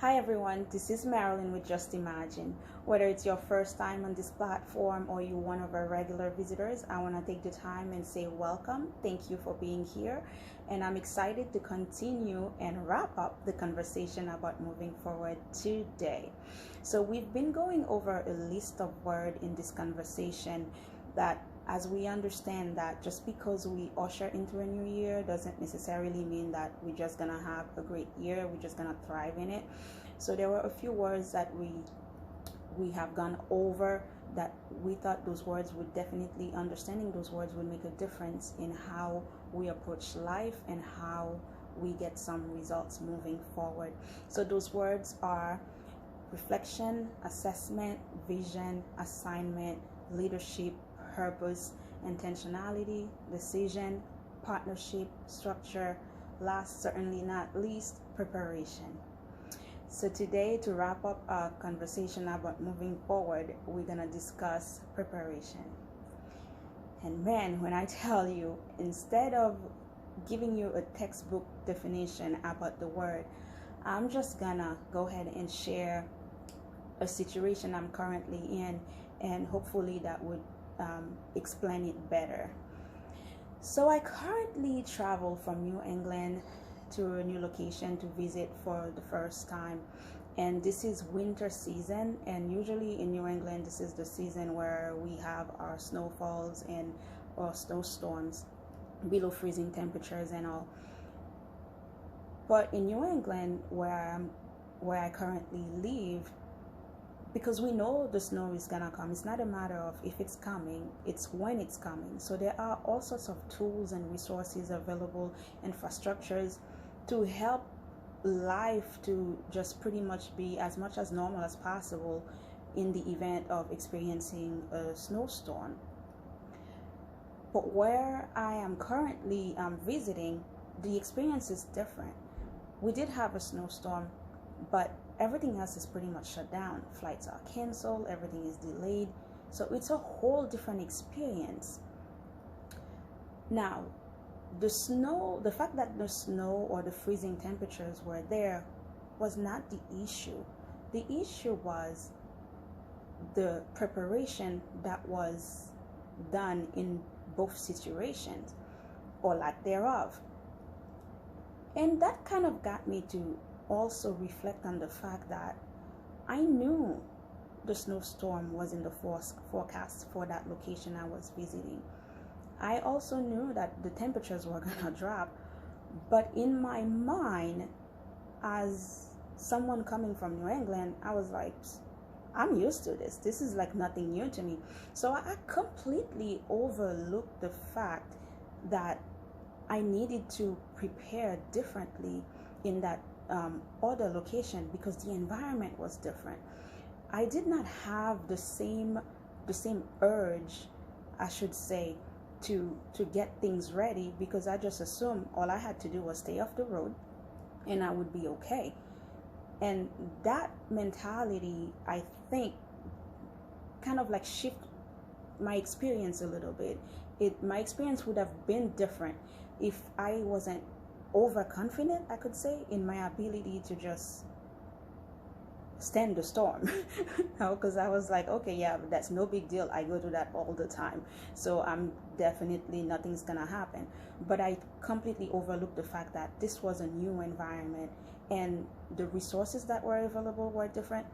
Hi everyone, this is Marilyn with Just Imagine. Whether it's your first time on this platform or you're one of our regular visitors, I want to take the time and say welcome. Thank you for being here. And I'm excited to continue and wrap up the conversation about moving forward today. So we've been going over a list of words in this conversation that as we understand that just because we usher into a new year doesn't necessarily mean that we're just gonna have a great year, we're just gonna thrive in it. So there were a few words that we have gone over that we thought those words would definitely, understanding those words would make a difference in how we approach life and how we get some results moving forward. So those words are reflection, assessment, vision, assignment, leadership, purpose, intentionality, decision, partnership, structure, last certainly not least, preparation. So today, to wrap up our conversation about moving forward, we're gonna discuss preparation. And man, when I tell you, instead of giving you a textbook definition about the word, I'm just gonna go ahead and share a situation I'm currently in, and hopefully that would explain it better. So I currently travel from New England to a new location to visit for the first time, and this is winter season, and usually in New England this is the season where we have our snowfalls and or snowstorms, below freezing temperatures and all. But in New England where I currently live, because we know the snow is gonna come, it's not a matter of if it's coming, it's when it's coming. So there are all sorts of tools and resources available, infrastructures to help life to just pretty much be as much as normal as possible in the event of experiencing a snowstorm. But where I am currently visiting, the experience is different. We did have a snowstorm, but everything else is pretty much shut down. Flights are canceled, everything is delayed. So it's a whole different experience. Now, the fact that the snow or the freezing temperatures were there was not the issue. The issue was the preparation that was done in both situations, or lack thereof. And that kind of got me to also reflect on the fact that I knew the snowstorm was in the forecast for that location I was visiting. I also knew that the temperatures were gonna drop, but in my mind, as someone coming from New England, I was like, I'm used to this. This is like nothing new to me. So I completely overlooked the fact that I needed to prepare differently in that other location because the environment was different. I did not have the same urge, I should say, to get things ready, because I just assumed all I had to do was stay off the road and I would be okay. And that mentality, I think, kind of like shift my experience a little bit. My experience would have been different if I wasn't overconfident, I could say, in my ability to just stand the storm. Because I was like, okay, yeah, that's no big deal, I go through that all the time, so I'm definitely, nothing's gonna happen. But I completely overlooked the fact that this was a new environment and the resources that were available were different,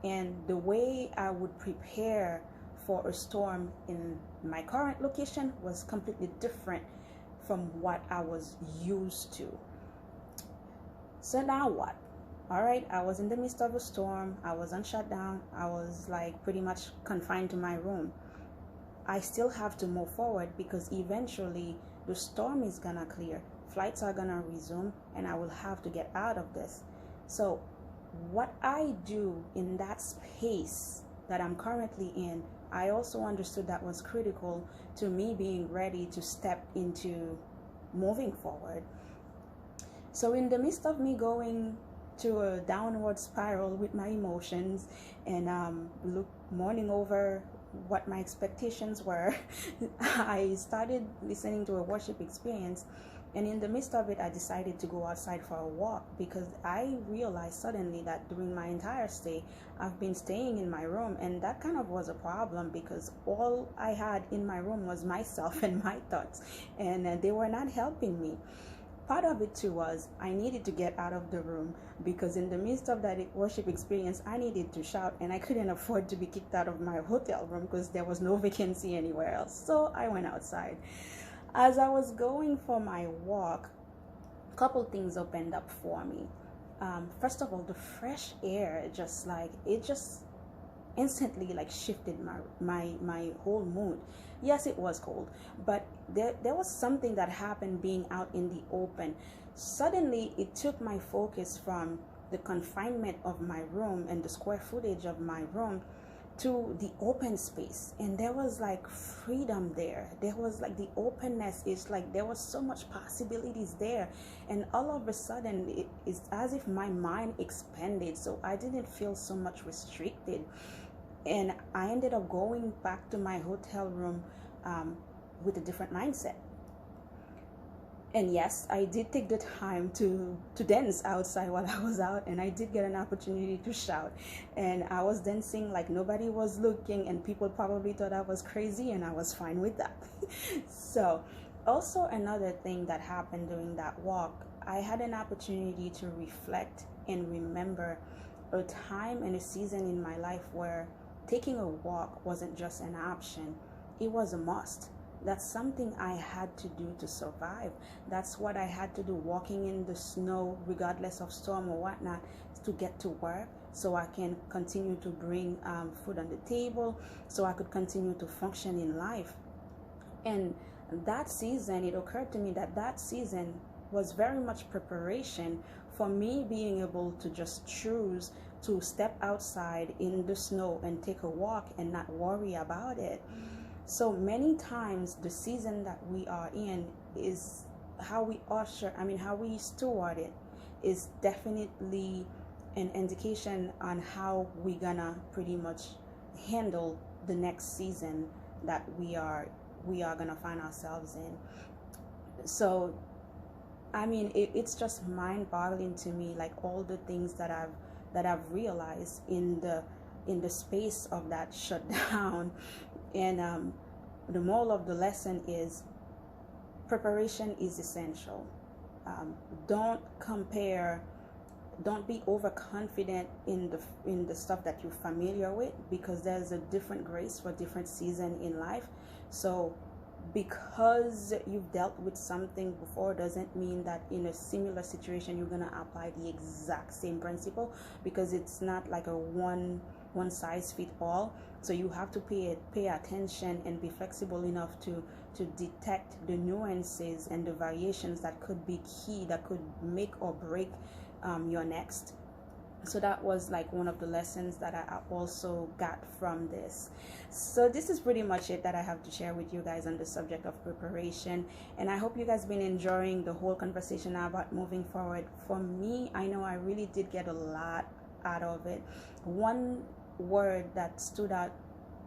and the way I would prepare for a storm in my current location was completely different from what I was used to. So now what? All right, I was in the midst of a storm, I was on shutdown, I was like pretty much confined to my room. I still have to move forward because eventually the storm is gonna clear, flights are gonna resume, and I will have to get out of this. So what I do in that space that I'm currently in, I also understood that was critical to me being ready to step into moving forward. So in the midst of me going to a downward spiral with my emotions and mourning over what my expectations were, I started listening to a worship experience, And in the midst of it, I decided to go outside for a walk because I realized suddenly that during my entire stay, I've been staying in my room, and that kind of was a problem because all I had in my room was myself and my thoughts, and they were not helping me. Part of it too was I needed to get out of the room because in the midst of that worship experience, I needed to shout, and I couldn't afford to be kicked out of my hotel room because there was no vacancy anywhere else. So I went outside. As I was going for my walk, a couple things opened up for me. First of all, the fresh air just instantly shifted my whole mood. Yes, it was cold, but there was something that happened being out in the open. Suddenly it took my focus from the confinement of my room and the square footage of my room to the open space, and there was freedom there. There was the openness. It's there was so much possibilities there, and all of a sudden it is as if my mind expanded, so I didn't feel so much restricted. And I ended up going back to my hotel room with a different mindset. And yes, I did take the time to dance outside while I was out, and I did get an opportunity to shout. And I was dancing like nobody was looking, and people probably thought I was crazy, and I was fine with that. So, also another thing that happened during that walk, I had an opportunity to reflect and remember a time and a season in my life where taking a walk wasn't just an option, it was a must. That's something I had to do to survive. That's what I had to do, walking in the snow, regardless of storm or whatnot, to get to work, so I can continue to bring food on the table, so I could continue to function in life. And that season, it occurred to me that that season was very much preparation for me being able to just choose to step outside in the snow and take a walk and not worry about it. So many times the season that we are in is how we how we steward it is definitely an indication on how we gonna pretty much handle the next season that we are gonna find ourselves in. So it's just mind-boggling to me, all the things that I've realized in the space of that shutdown. And the moral of the lesson is preparation is essential. Don't compare, don't be overconfident in the stuff that you're familiar with, because there's a different grace for different season in life. So because you've dealt with something before doesn't mean that in a similar situation you're gonna apply the exact same principle, because it's not like a one size fit all. So you have to pay attention and be flexible enough to detect the nuances and the variations that could be key, that could make or break your next. So that was one of the lessons that I also got from this. So this is pretty much it that I have to share with you guys on the subject of preparation, and I hope you guys been enjoying the whole conversation about moving forward. For me, I know I really did get a lot out of it. One word that stood out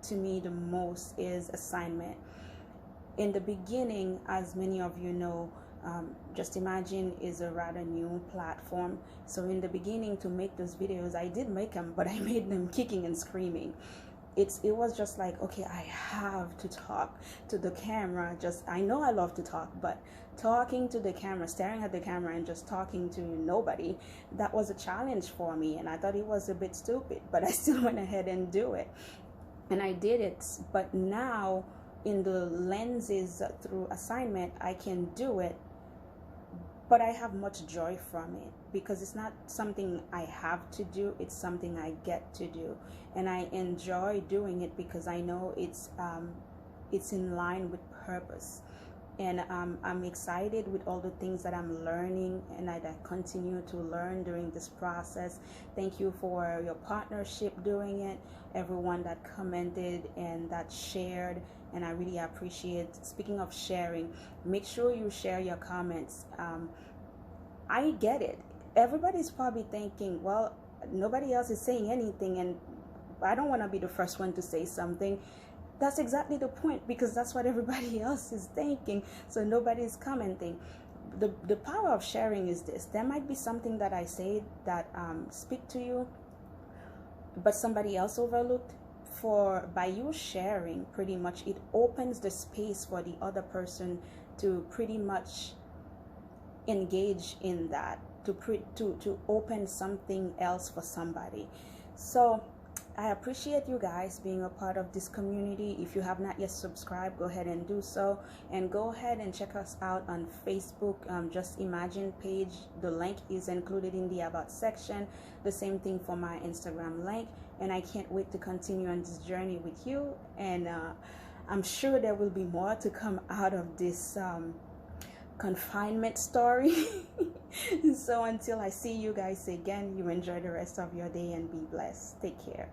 to me the most is assignment. In the beginning, as many of you know, Just Imagine is a rather new platform. So in the beginning, to make those videos, I did make them, but I made them kicking and screaming. It was just okay, I have to talk to the camera. I know I love to talk, but talking to the camera, staring at the camera and just talking to nobody, that was a challenge for me, and I thought it was a bit stupid, but I still went ahead and do it, and I did it. But now, in the lenses through assignment, I can do it, but I have much joy from it, because it's not something I have to do, it's something I get to do, and I enjoy doing it because I know it's in line with purpose. And I'm excited with all the things that I'm learning and that I continue to learn during this process. Thank you for your partnership doing it, everyone that commented and that shared, and I really appreciate. Speaking of sharing, make sure you share your comments. I get it. Everybody's probably thinking, well, nobody else is saying anything, and I don't want to be the first one to say something. That's exactly the point, because that's what everybody else is thinking, so nobody's commenting. the power of sharing is this: there might be something that I say that speak to you, but somebody else overlooked. For by you sharing, pretty much it opens the space for the other person to pretty much engage in that, to open something else for somebody. So I appreciate you guys being a part of this community. If you have not yet subscribed, go ahead and do so, and go ahead and check us out on Facebook. Just Imagine page, the link is included in the about section. The same thing for my Instagram link, and I can't wait to continue on this journey with you, and I'm sure there will be more to come out of this confinement story. So until I see you guys again, you enjoy the rest of your day and be blessed. Take care.